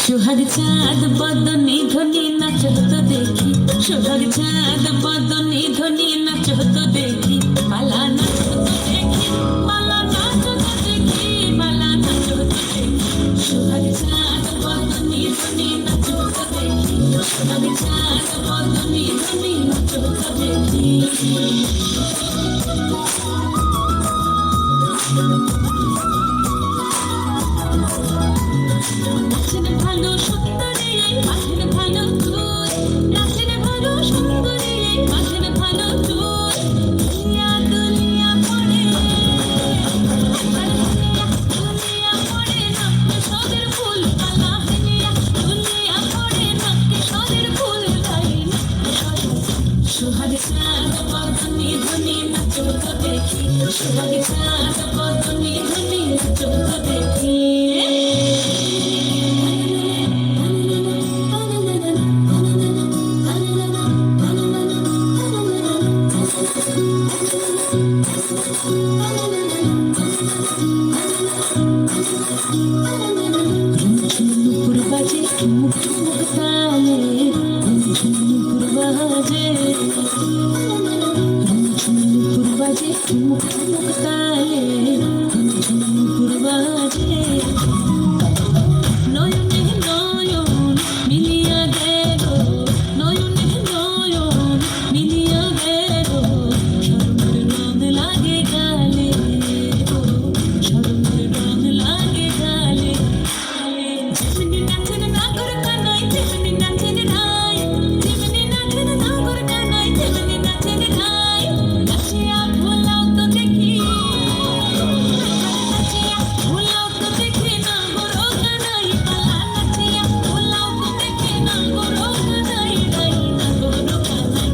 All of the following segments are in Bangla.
সোহাগ চাঁদ বদনী ধ্বনি নাচ হতো দেখি, সোহাগ চাঁদ বদনী ধ্বনি নাচ হতো দেখি, পালা নাচ হতো দেখি, পালা নাচ হতো দেখি, পালা নাচ হতো দেখি। সোহাগ চাঁদ বদনী ধ্বনি নাচ হতো দেখি, সোহাগ চাঁদ বদনী ধ্বনি নাচ হতো দেখি। নাচের ভালো সুন্দরী এই মাঠের ভালো তুই, নাচের ভালো সুন্দরী এই মাঠের ভালো তুই, দুনিয়া দুনিয়া পড়ে দুনিয়া পড়ে নাচতে সদের ফুল পালা হেলিয়া, দুনিয়া পড়ে নাচতে সদের ফুল লাইন। সোহাগ চাঁদ বদনী ধ্বনি নাচ হতো দেখি, সোহাগ চাঁদ বদনী ধ্বনি নাচ হতো দেখি। ঝুমঝুমুর বাজে ঠুমুক ঠুমুক তালে, ঝুমঝুমুর বাজে ঝুমঝুমুর বাজে ঠুমুক ঠুমুক তালে, ঝুমঝুমুর বাজে। নয়নে নয়ন মিলিয়া গেল, নয়নে নয়ন মিলিয়া গেল, শরমের রং লাগে গালে, শরমের রং লাগে গালে। যেমনি নাচেন নাগর কানাই তেমনি নাচেন রায়, যেমনি নাচেন নাগর কানাই তেমনি নাচেন রায়। নাচিয়া ভোলাও তো দেখি, নাচিয়া ভোলাও তো দেখি নাগর কানাই পালা, নাচিয়া ভোলাও তো দেখি নাগর কানাই রাই, নাগর কানাই।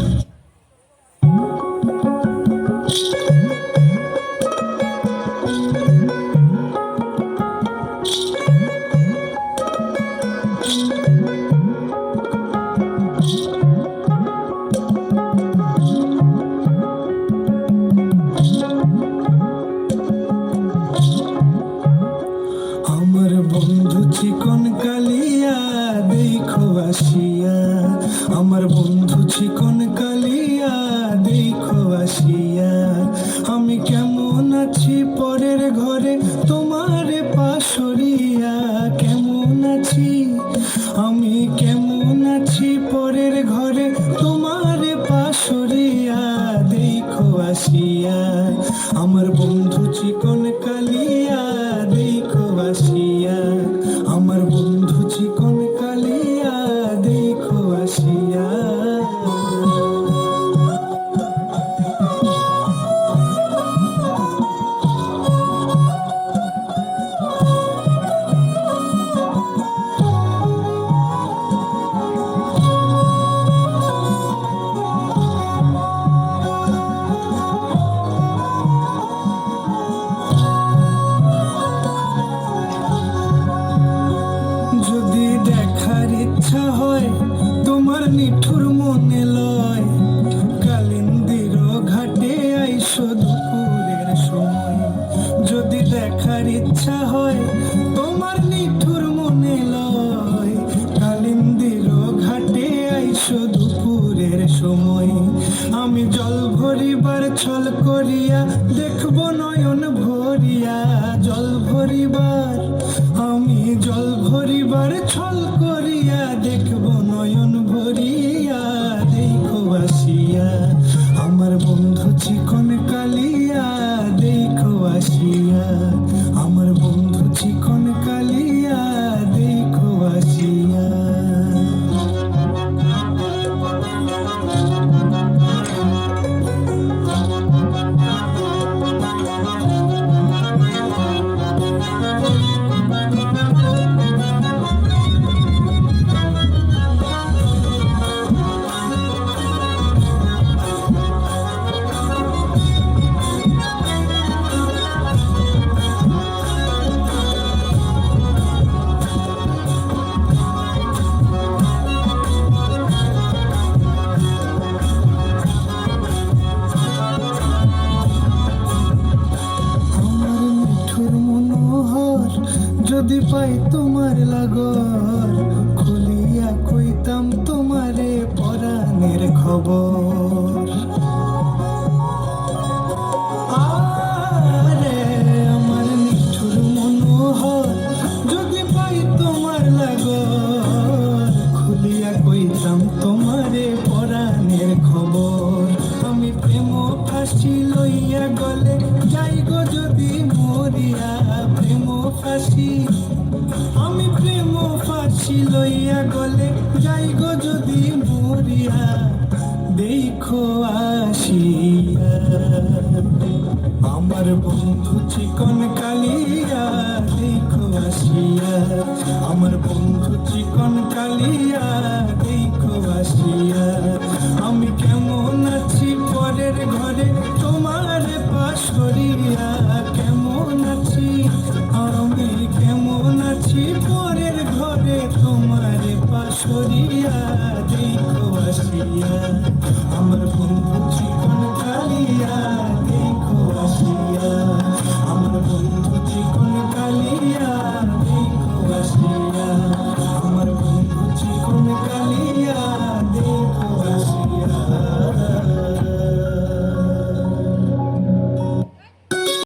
আমার বন্ধু চিকন কালিয়া দেখো আসিয়া, আমার বন্ধু চিকন কালিয়া দেখো আসিয়া। আমি কেমন আছি পরের ঘরে তোমারে পাশরিয়া, কেমন আছি আমি কেমন আছি পরের ঘরে তোমারে পাশরিয়া দেখো আসিয়া। আমার বন্ধু চিকন কালিয়া দেখো আসিয়া, আমার বন্ধু চিকন কালিয়া দেখো আসিয়া। যদি দেখার ইচ্ছা হয় তোমার নিঠুর মনে লয়, কালিন্দির ঘাটে আইসো দুপুরের সময়। যদি দেখার ইচ্ছা হয় তোমার নিঠুর মনে লয়, কালিন্দির ঘাটে আইসো দুপুরের সময়। আমি জল ভরিবার ছল করিয়া দেখবো নয়ন ভরিয়া, জল ভরিবার আমি জল ভরিবার ছল করিয়া দেখবো নয়ন ভরিয়া দেখো আসিয়া। তোমার লাগর খুলিয়া কইতাম তোমারে পরাণের খবর। আরে আমার নিঠুর মনোহর যদি পাই তোমার লাগর খুলিয়া কইতাম তোমারে পরাণের খবর। আমি প্রেম ফাঁসি লইয়া গলে যাই গো যদি মরিয়া, প্রেম ফাঁসি আমি প্রেম ফাঁসি লইয়া গলে যাই গো যদি মরিয়া, দেখো আসিয়া আমার বন্ধু চিকন কালিয়া, দেখো আসিয়া আমার বন্ধু চিকন কালিয়া, দেখো আসিয়া আমি কেমন আছি পরের ঘরে তোমার পাশরিয়া, কেমন আছি আমি কেমন আছি পরের ঘরে তোমার পাশরিয়া, দেখো আসিয়া আমার বন্ধু